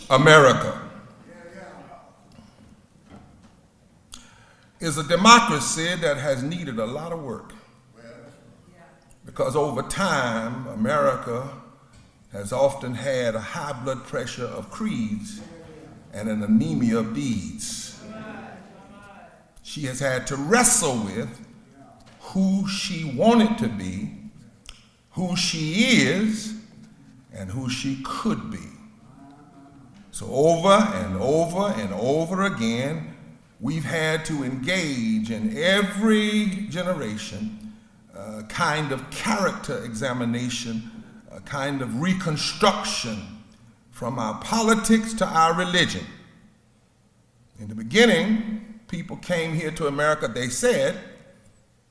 America is a democracy that has needed a lot of work, because over time, America has often had a high blood pressure of creeds and an anemia of deeds. She has had to wrestle with who she wanted to be, who she is, and who she could be. So over and over and over again, we've had to engage in every generation a kind of character examination, a kind of reconstruction from our politics to our religion. In the beginning, people came here to America, they said,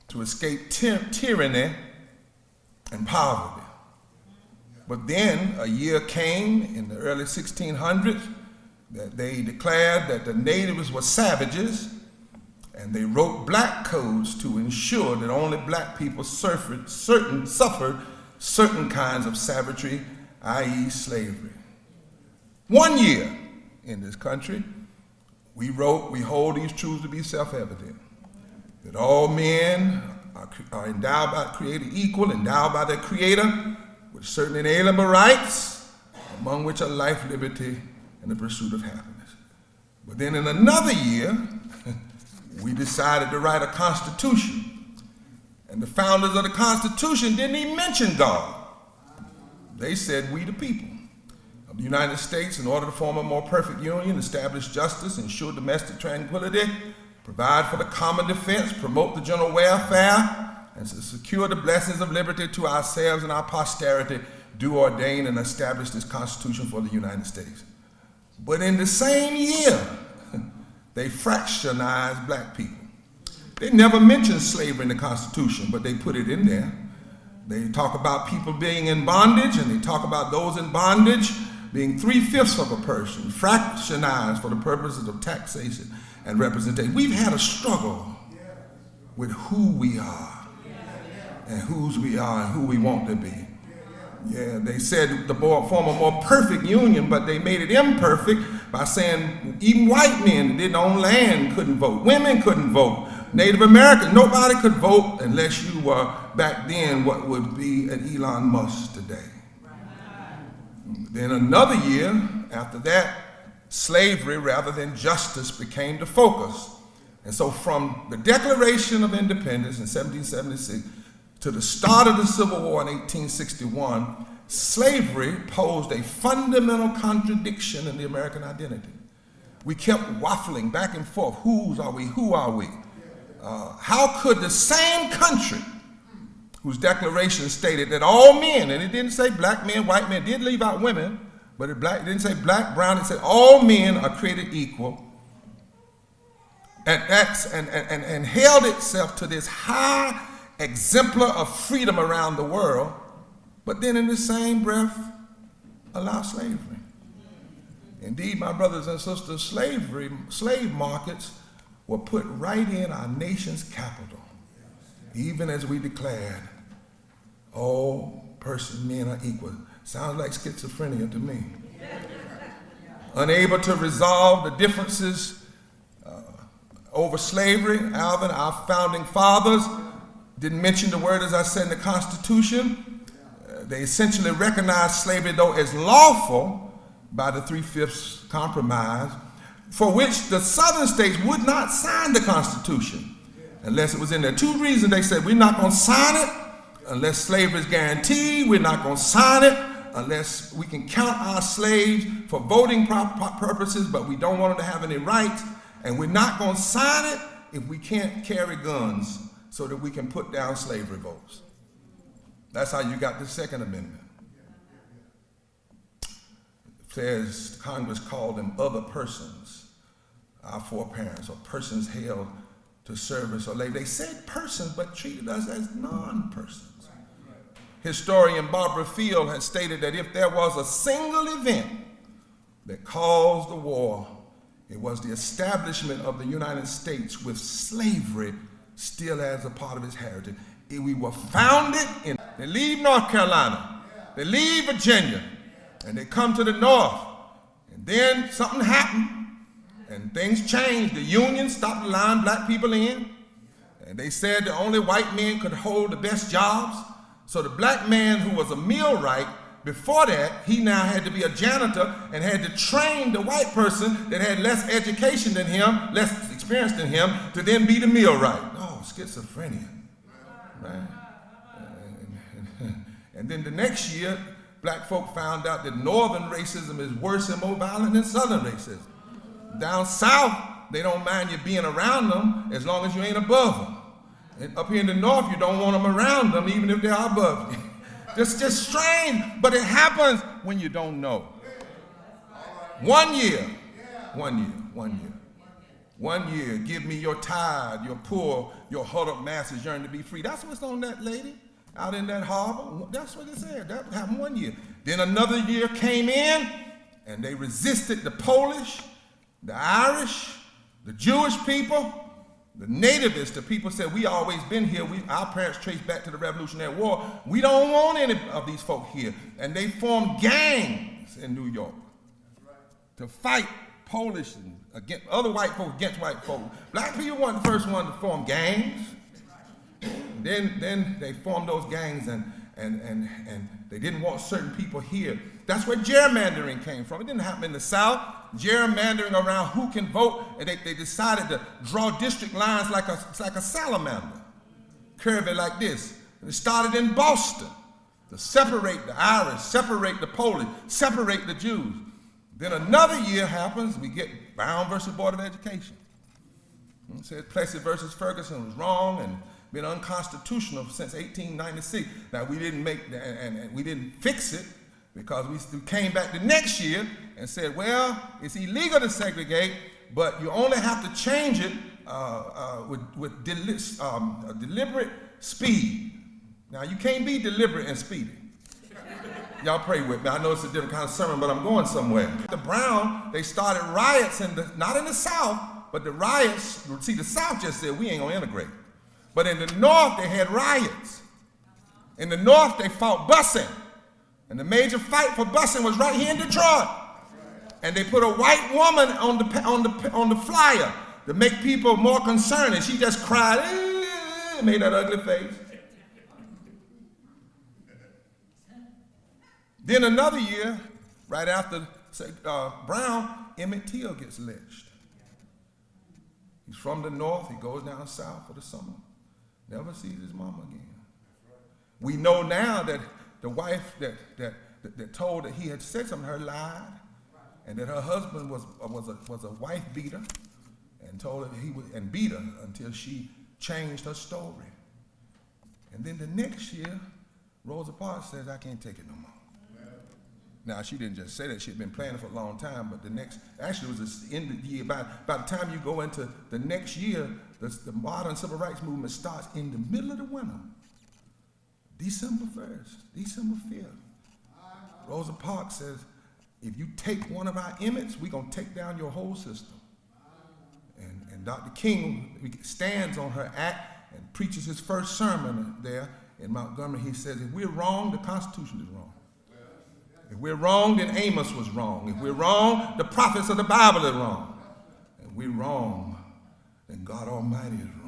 to escape tyranny and poverty. But then a year came in the early 1600s that they declared that the natives were savages, and they wrote black codes to ensure that only black people suffered certain kinds of savagery, i.e. slavery. 1 year in this country, we wrote, we hold these truths to be self-evident, that all men are endowed by created equal, endowed by their creator with certain inalienable rights, among which are life, liberty, and the pursuit of happiness. But then in another year, we decided to write a constitution. And the founders of the Constitution didn't even mention God. They said, we the people of the United States, in order to form a more perfect union, establish justice, ensure domestic tranquility, provide for the common defense, promote the general welfare, and to secure the blessings of liberty to ourselves and our posterity, do ordain and establish this Constitution for the United States. But in the same year, they fractionized black people. They never mentioned slavery in the Constitution, but they put it in there. They talk about people being in bondage, and they talk about those in bondage being 3/5 of a person, fractionized for the purposes of taxation and representation. We've had a struggle with who we are and whose we are and who we want to be. Yeah, they said the form a more perfect union, but they made it imperfect by saying even white men that didn't own land couldn't vote. Women couldn't vote. Native Americans, nobody could vote unless you were back then what would be an Elon Musk today. Then another year after that, slavery rather than justice became the focus. And so from the Declaration of Independence in 1776 to the start of the Civil War in 1861, slavery posed a fundamental contradiction in the American identity. We kept waffling back and forth. Whose are we? Who are we? How could the same country whose declaration stated that all men, and it didn't say black men, white men, it did leave out women, but it didn't say black, brown, it said all men are created equal, and held itself to this high exemplar of freedom around the world, but then in the same breath allow slavery. Indeed, my brothers and sisters, slave markets were put right in our nation's capital, even as we declared all men are equal. Sounds like schizophrenia to me. Unable to resolve the differences over slavery, Alvin, our founding fathers didn't mention the word, as I said, in the Constitution. They essentially recognized slavery, though, as lawful by the 3/5 compromise, for which the southern states would not sign the Constitution unless it was in there. Two reasons they said, we're not going to sign it unless slavery is guaranteed. We're not going to sign it unless we can count our slaves for voting purposes, but we don't want them to have any rights. And we're not going to sign it if we can't carry guns so that we can put down slave revolts. That's how you got the Second Amendment. It says Congress called them other persons, our foreparents, or persons held to service or labor. They said persons, but treated us as non-persons. Historian Barbara Field has stated that if there was a single event that caused the war, it was the establishment of the United States with slavery still as a part of its heritage. We were founded in, they leave North Carolina, they leave Virginia, and they come to the north, And then something happened, and things changed. The union stopped allowing black people in, and they said the only white men could hold the best jobs. So the black man who was a millwright, before that, he now had to be a janitor and had to train the white person that had less education than him, less experience than him, to then be the millwright. Oh, schizophrenia, right? And then the next year, black folk found out that northern racism is worse and more violent than southern racism. Down south, they don't mind you being around them as long as you ain't above them. And up here in the north, you don't want them around them even if they are above you. Just strange, but it happens when you don't know. 1 year, 1 year, 1 year. 1 year, give me your tired, your poor, your huddled masses yearn to be free. That's what's on that lady out in that harbor. That's what it said. That happened 1 year. Then another year came in, and they resisted the Polish, the Irish, the Jewish people, the nativists. The people said, we always been here. Our parents traced back to the Revolutionary War. We don't want any of these folk here. And they formed gangs in New York to fight Polish and against other white folk against white folk. Black people weren't the first one to form gangs. Then they formed those gangs, and they didn't want certain people here. That's where gerrymandering came from. It didn't happen in the South. Gerrymandering around who can vote, and they decided to draw district lines like a salamander, curve it like this. And it started in Boston to separate the Irish, separate the Polish, separate the Jews. Then another year happens, we get Brown versus Board of Education. It says Plessy versus Ferguson was wrong and been unconstitutional since 1896. Now we didn't and we didn't fix it because we came back the next year and said, well, it's illegal to segregate, but you only have to change it with deliberate speed. Now you can't be deliberate and speedy. Y'all pray with me. I know it's a different kind of sermon, but I'm going somewhere. The Brown, they started riots not in the South, but the riots, see, the South just said we ain't gonna integrate. But in the North, they had riots. In the North, they fought busing. And the major fight for busing was right here in Detroit. And they put a white woman on the flyer to make people more concerned. And she just cried, made that ugly face. Then another year, right after Brown, Emmett Till gets lynched. He's from the North. He goes down south for the summer. Never sees his mama again. We know now that the wife that told that he had said something to her lied, and that her husband was a wife beater, and told her and beat her until she changed her story. And then the next year, Rosa Parks says, I can't take it no more. Now, she didn't just say that. She had been planning for a long time, but actually it was the end of the year. By the time you go into the next year, the modern civil rights movement starts in the middle of the winter. December 1st, December 5th. Rosa Parks says, if you take one of our Emmets, we're going to take down your whole system. And Dr. King stands on her act and preaches his first sermon there in Montgomery. He says, if we're wrong, the Constitution is wrong. If we're wrong, then Amos was wrong. If we're wrong, the prophets of the Bible are wrong. If we're wrong, then God Almighty is wrong.